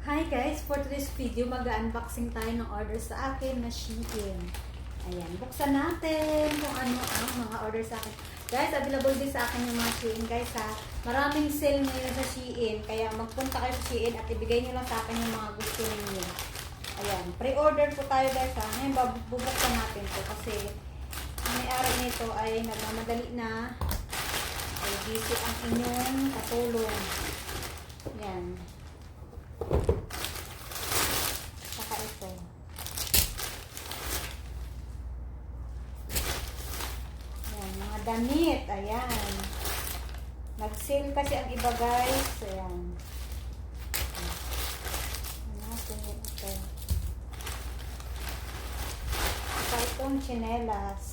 Hi guys! For today's video, mag-unboxing tayo ng order sa akin na Shein. Ayan, buksan natin kung ano ang mga order sa akin. Guys, available din sa akin yung mga Shein guys ha. Maraming sale ngayon sa Shein. Kaya magpunta kayo sa Shein at ibigay nyo lang sa akin yung mga gusto ninyo. Ayan, pre-order po tayo guys ha. Ngayon, bubuksan natin to kasi ang may-ari nito ay nagmamadali na. Ay, busy ang inyong katulong. Ayan. Saka ito. Ayan, mga damit. Ayan. Nag-sale kasi ang iba guys. Ayan. Natin ito. Saka itong tsinelas.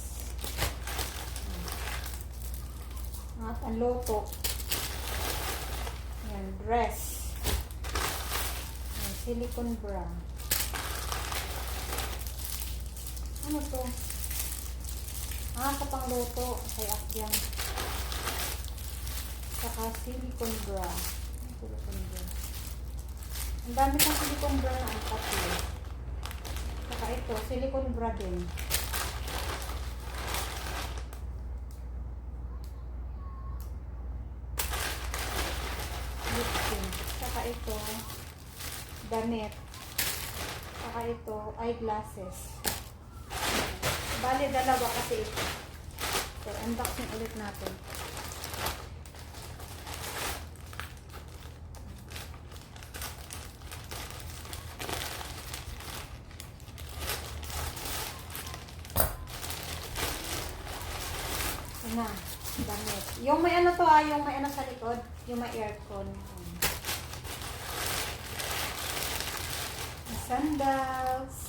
At ang loto. Ayan, dress. Silicone bra. Ano to? Kapangluto kay Akyang. Saka silicone bra. Silicone bra. Ang dami ng silicone bra na ang pati. Saka ito, silicone bra din. Lipstick. Saka ito, damit. Saka ito, eyeglasses. Bale, dalawa kasi ito. So, unboxing ulit natin. Ito na, damit. Yung may ano to yung may ano sa likod, yung may aircon. Sandals.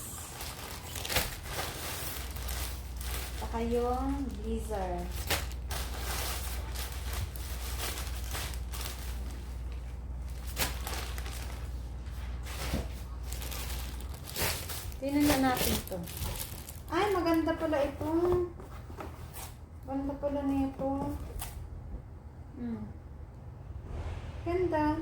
Saka yung blazer. Tingnan na natin to. Ay, maganda pala ito. Maganda pala nito. Ganda.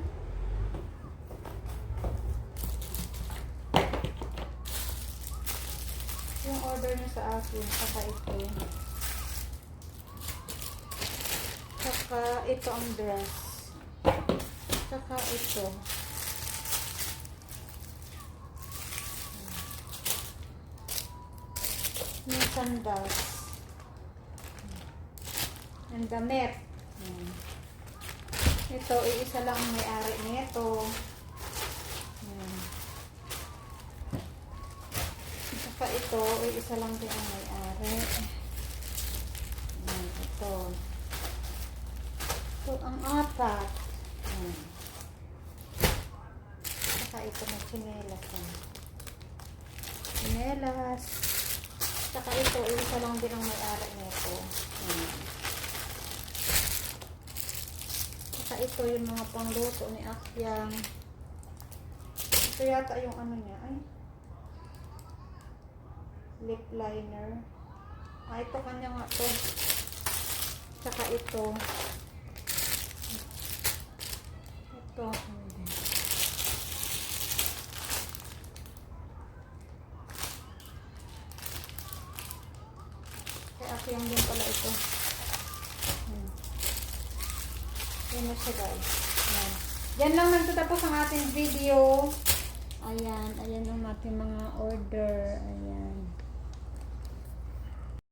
Yung order niya sa akin, saka ito. Saka ito ang dress. Saka ito. Yung sandals. Ang damit. Ito, iisa lang ang may-ari nito. Saka ito, isa lang din ang may-ari. Ito. Ito ang apat. Saka ito na tsinelas. Tsinelas. Saka ito, isa lang din ang may-ari nito. Saka ito yung mga pangluto ni Akyang. Ito yata yung ano niya. Ay. Lip liner. Ito kanya nga to. Saka ito. Ito. Kaya Akyang din pala ito. Yan na siya guys. Yan. Yan lang nagtatapos ang ating video. Ayan. Ayan ang ating mga order. Ayan.